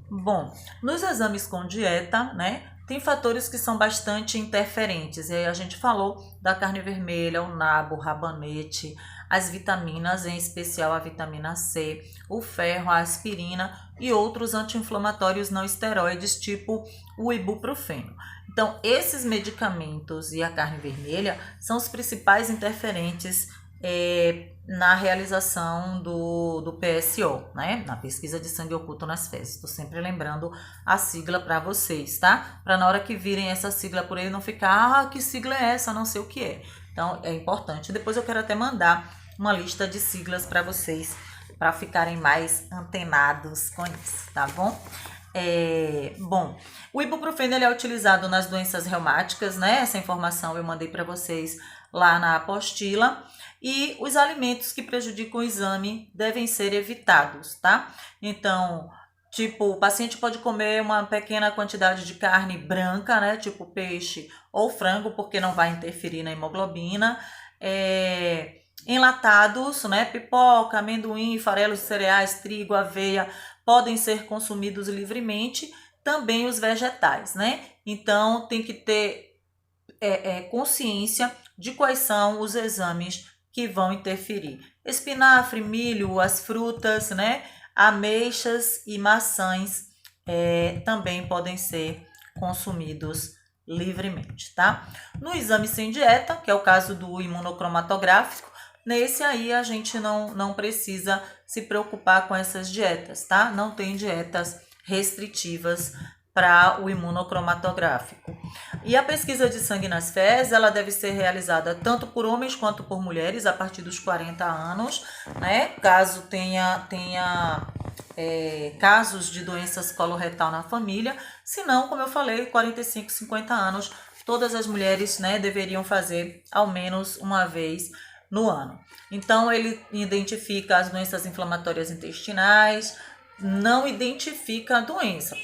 Bom, nos exames com dieta, né, tem fatores que são bastante interferentes. E aí a gente falou da carne vermelha, o nabo, o rabanete, as vitaminas, em especial a vitamina C, o ferro, a aspirina e outros anti-inflamatórios não esteroides, tipo o ibuprofeno. Então, esses medicamentos e a carne vermelha são os principais interferentes na realização do PSO, né? Na pesquisa de sangue oculto nas fezes. Estou sempre lembrando a sigla para vocês, tá? Para na hora que virem essa sigla por aí não ficar, que sigla é essa? Não sei o que é. Então é importante. Depois eu quero até mandar uma lista de siglas para vocês, para ficarem mais antenados com isso, tá bom? Bom, o ibuprofeno ele é utilizado nas doenças reumáticas, né? Essa informação eu mandei para vocês lá na apostila. E os alimentos que prejudicam o exame devem ser evitados, tá? Então, tipo, o paciente pode comer uma pequena quantidade de carne branca, né? Tipo peixe ou frango, porque não vai interferir na hemoglobina. Enlatados, né? Pipoca, amendoim, farelos de cereais, trigo, aveia, podem ser consumidos livremente. Também os vegetais, né? Então, tem que ter consciência de quais são os exames que vão interferir. Espinafre, milho, as frutas, né? Ameixas e maçãs também podem ser consumidos livremente, tá? No exame sem dieta, que é o caso do imunocromatográfico, nesse aí a gente não precisa se preocupar com essas dietas, tá? Não tem dietas restritivas para o imunocromatográfico. E a pesquisa de sangue nas fezes, ela deve ser realizada tanto por homens quanto por mulheres a partir dos 40 anos, né? Caso tenha casos de doenças coloretal na família. Se não, como eu falei, 45, 50 anos, todas as mulheres, né, deveriam fazer ao menos uma vez no ano. Então, ele identifica as doenças inflamatórias intestinais, não identifica a doença,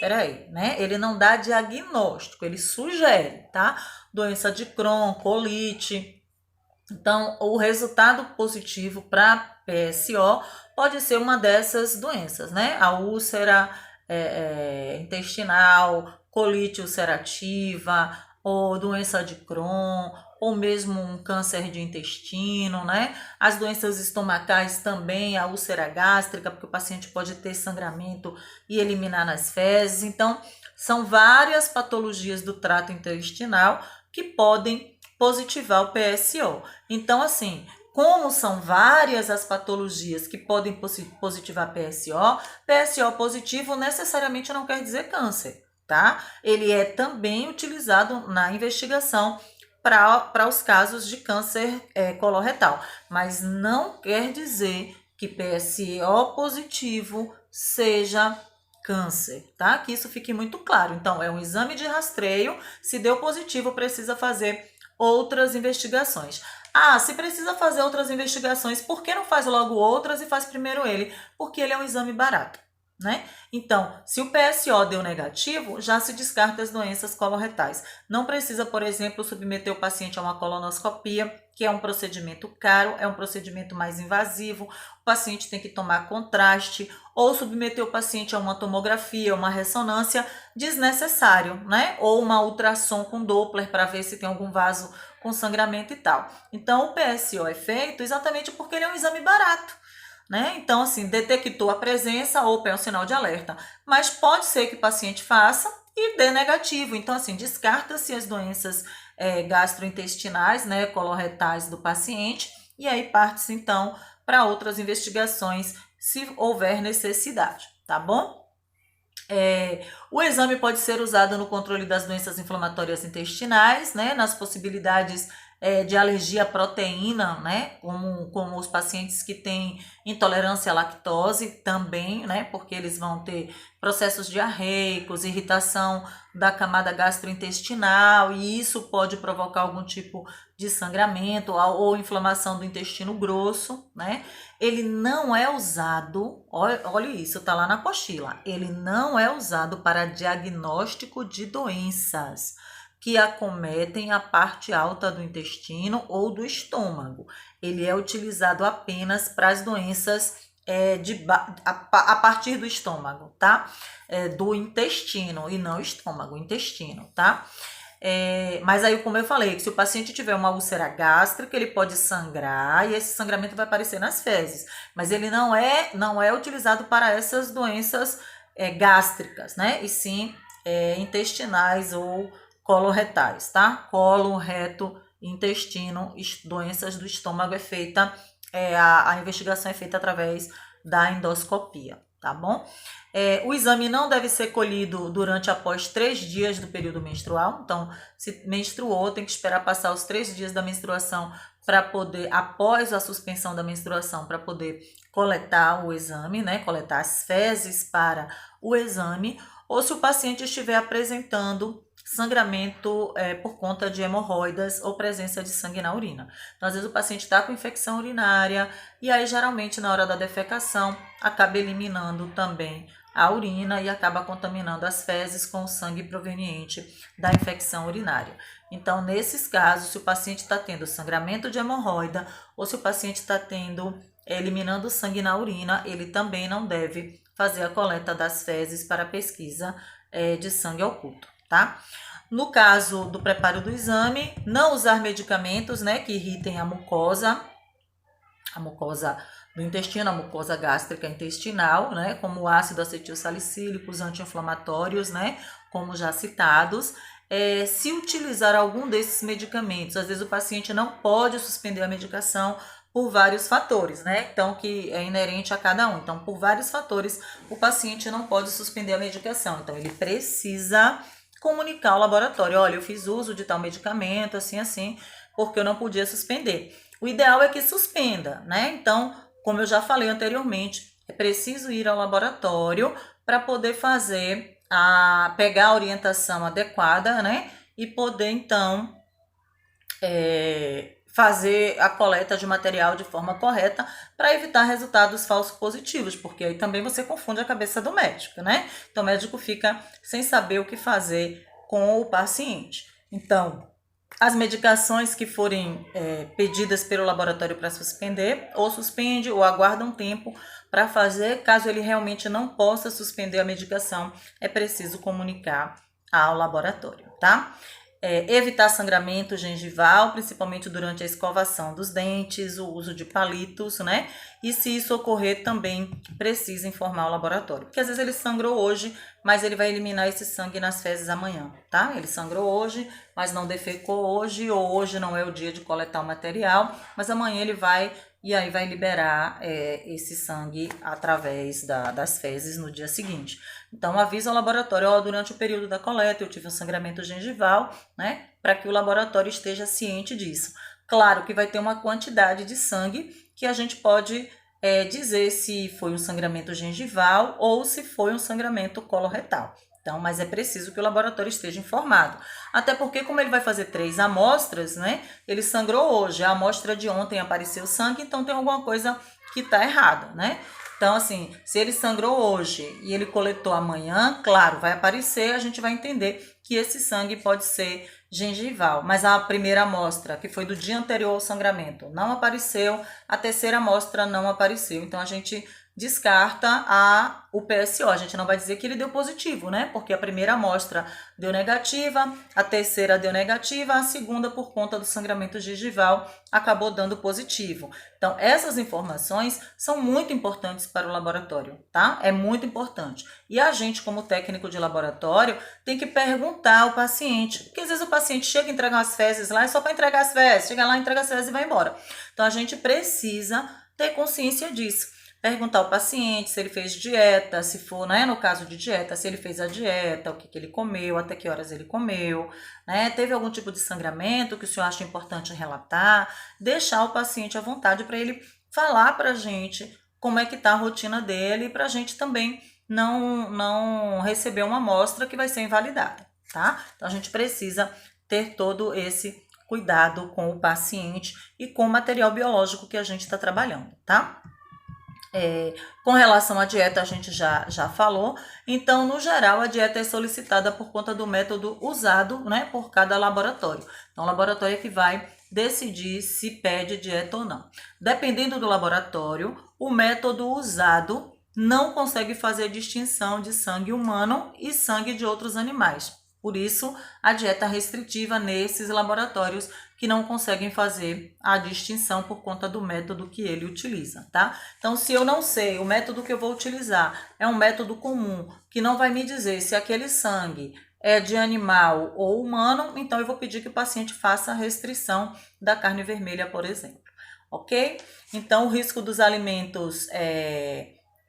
né? Ele não dá diagnóstico, ele sugere, tá? Doença de Crohn, colite. Então, o resultado positivo para PSO pode ser uma dessas doenças, né? A úlcera intestinal, colite ulcerativa, ou doença de Crohn, ou mesmo um câncer de intestino, né? As doenças estomacais também, a úlcera gástrica, porque o paciente pode ter sangramento e eliminar nas fezes. Então, são várias patologias do trato intestinal que podem positivar o PSO. Então, assim, como são várias as patologias que podem positivar PSO positivo necessariamente não quer dizer câncer, tá? Ele é também utilizado na investigação para os casos de câncer coloretal, mas não quer dizer que PSO positivo seja câncer, tá? Que isso fique muito claro. Então, é um exame de rastreio, se deu positivo, precisa fazer outras investigações. Ah, se precisa fazer outras investigações, por que não faz logo outras e faz primeiro ele? Porque ele é um exame barato, né? Então, se o PSO deu negativo, já se descarta as doenças coloretais. Não precisa, por exemplo, submeter o paciente a uma colonoscopia, que é um procedimento caro, é um procedimento mais invasivo. O paciente tem que tomar contraste, ou submeter o paciente a uma tomografia, uma ressonância, desnecessário, né? Ou uma ultrassom com Doppler para ver se tem algum vaso com sangramento e tal. Então, o PSO é feito exatamente porque ele é um exame barato, né? Então, assim, detectou a presença, opa, é um sinal de alerta. Mas pode ser que o paciente faça e dê negativo. Então, assim, descarta-se as doenças gastrointestinais, né, coloretais do paciente, e aí parte-se, então, para outras investigações, se houver necessidade, tá bom? O exame pode ser usado no controle das doenças inflamatórias intestinais, né, nas possibilidades de alergia à proteína, né, como os pacientes que têm intolerância à lactose também, né, porque eles vão ter processos diarreicos, irritação da camada gastrointestinal, e isso pode provocar algum tipo de sangramento ou inflamação do intestino grosso, né? Ele não é usado, olha isso, tá lá na apostila, ele não é usado para diagnóstico de doenças que acometem a parte alta do intestino ou do estômago. Ele é utilizado apenas para as doenças a partir do estômago, tá? Do intestino e não estômago, intestino, tá? Mas aí, como eu falei, que se o paciente tiver uma úlcera gástrica, ele pode sangrar e esse sangramento vai aparecer nas fezes. Mas ele não é utilizado para essas doenças gástricas, né? E sim intestinais ou coloretais, tá? Colo, reto, intestino, doenças do estômago é feita, a investigação é feita através da endoscopia, tá bom? O exame não deve ser colhido durante após 3 dias do período menstrual. Então, se menstruou, tem que esperar passar os 3 dias da menstruação para poder, após a suspensão da menstruação, para poder coletar o exame, né? Coletar as fezes para o exame. Ou se o paciente estiver apresentando sangramento por conta de hemorroidas ou presença de sangue na urina. Então, às vezes o paciente está com infecção urinária e aí, geralmente, na hora da defecação, acaba eliminando também a urina e acaba contaminando as fezes com o sangue proveniente da infecção urinária. Então, nesses casos, se o paciente está tendo sangramento de hemorroida ou se o paciente está eliminando sangue na urina, ele também não deve fazer a coleta das fezes para pesquisa de sangue oculto, tá? No caso do preparo do exame, não usar medicamentos, né, que irritem a mucosa do intestino, a mucosa gástrica intestinal, né, como o ácido acetil salicílico, os anti-inflamatórios, né, como já citados. Se utilizar algum desses medicamentos, às vezes o paciente não pode suspender a medicação por vários fatores, né? Então, que é inerente a cada um. Então, por vários fatores, o paciente não pode suspender a medicação. Então, ele precisa comunicar ao laboratório: olha, eu fiz uso de tal medicamento, assim, porque eu não podia suspender. O ideal é que suspenda, né? Então, como eu já falei anteriormente, é preciso ir ao laboratório para poder pegar a orientação adequada, né? E poder, então, fazer a coleta de material de forma correta para evitar resultados falsos positivos, porque aí também você confunde a cabeça do médico, né? Então, o médico fica sem saber o que fazer com o paciente. Então, as medicações que forem pedidas pelo laboratório para suspender, ou suspende ou aguarda um tempo para fazer. Caso ele realmente não possa suspender a medicação, é preciso comunicar ao laboratório, tá? Evitar sangramento gengival, principalmente durante a escovação dos dentes, o uso de palitos, né? E se isso ocorrer, também precisa informar o laboratório. Porque às vezes ele sangrou hoje, mas ele vai eliminar esse sangue nas fezes amanhã, tá? Ele sangrou hoje, mas não defecou hoje, ou hoje não é o dia de coletar o material, mas amanhã ele vai liberar esse sangue através das fezes no dia seguinte. Então, avisa ao laboratório: durante o período da coleta eu tive um sangramento gengival, né? Para que o laboratório esteja ciente disso. Claro que vai ter uma quantidade de sangue que a gente pode dizer se foi um sangramento gengival ou se foi um sangramento coloretal. Então, mas é preciso que o laboratório esteja informado. Até porque, como ele vai fazer 3 amostras, né? Ele sangrou hoje, a amostra de ontem apareceu sangue, então tem alguma coisa que está errada, né? Então, assim, se ele sangrou hoje e ele coletou amanhã, claro, vai aparecer, a gente vai entender que esse sangue pode ser gengival. Mas a primeira amostra, que foi do dia anterior ao sangramento, não apareceu, a terceira amostra não apareceu. Então, a gente descarta o PSO. A gente não vai dizer que ele deu positivo, né? Porque a primeira amostra deu negativa, a terceira deu negativa, a segunda, por conta do sangramento gengival, acabou dando positivo. Então, essas informações são muito importantes para o laboratório, tá? É muito importante. E a gente, como técnico de laboratório, tem que perguntar ao paciente, porque às vezes o paciente chega e entrega as fezes lá, é só para entregar as fezes, chega lá, entrega as fezes e vai embora. Então, a gente precisa ter consciência disso. Perguntar ao paciente se ele fez dieta, se for, né, no caso de dieta, se ele fez a dieta, o que ele comeu, até que horas ele comeu, né, teve algum tipo de sangramento que o senhor acha importante relatar, deixar o paciente à vontade para ele falar para a gente como é que está a rotina dele e para a gente também não receber uma amostra que vai ser invalidada, tá? Então, a gente precisa ter todo esse cuidado com o paciente e com o material biológico que a gente está trabalhando, tá? Com relação à dieta, a gente já falou. Então, no geral, a dieta é solicitada por conta do método usado, né, por cada laboratório. Então, o laboratório é que vai decidir se pede dieta ou não. Dependendo do laboratório, o método usado não consegue fazer a distinção de sangue humano e sangue de outros animais. Por isso, a dieta restritiva nesses laboratórios que não conseguem fazer a distinção por conta do método que ele utiliza, tá? Então, se eu não sei, o método que eu vou utilizar é um método comum, que não vai me dizer se aquele sangue é de animal ou humano, então eu vou pedir que o paciente faça a restrição da carne vermelha, por exemplo, ok? Então, o risco dos alimentos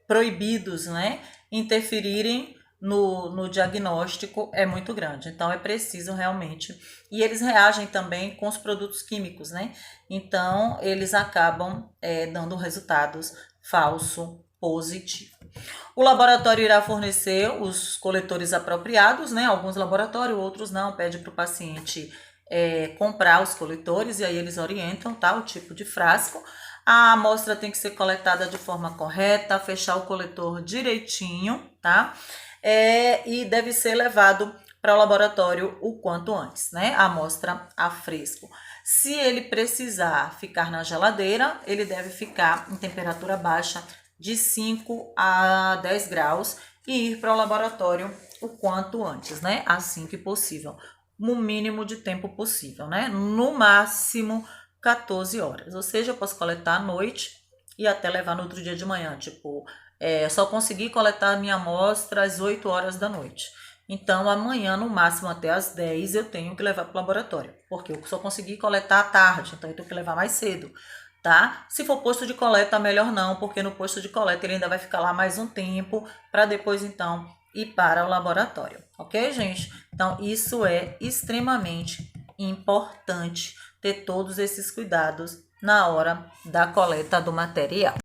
proibidos, né, interferirem no diagnóstico é muito grande. Então, é preciso realmente. E eles reagem também com os produtos químicos, né? Então, eles acabam dando resultados falso positivo. O laboratório irá fornecer os coletores apropriados, né? Alguns laboratórios, outros não, pede para o paciente comprar os coletores e aí eles orientam, tá? O tipo de frasco. A amostra tem que ser coletada de forma correta, fechar o coletor direitinho, tá? E deve ser levado para o laboratório o quanto antes, né? A amostra a fresco. Se ele precisar ficar na geladeira, ele deve ficar em temperatura baixa de 5 a 10 graus e ir para o laboratório o quanto antes, né? Assim que possível. No mínimo de tempo possível, né? No máximo 14 horas. Ou seja, eu posso coletar à noite e até levar no outro dia de manhã. Tipo, só consegui coletar a minha amostra às 8 horas da noite. Então, amanhã, no máximo até às 10, eu tenho que levar para o laboratório. Porque eu só consegui coletar à tarde, então eu tenho que levar mais cedo, tá? Se for posto de coleta, melhor não, porque no posto de coleta ele ainda vai ficar lá mais um tempo para depois, então, ir para o laboratório. Ok, gente? Então, isso é extremamente importante ter todos esses cuidados na hora da coleta do material.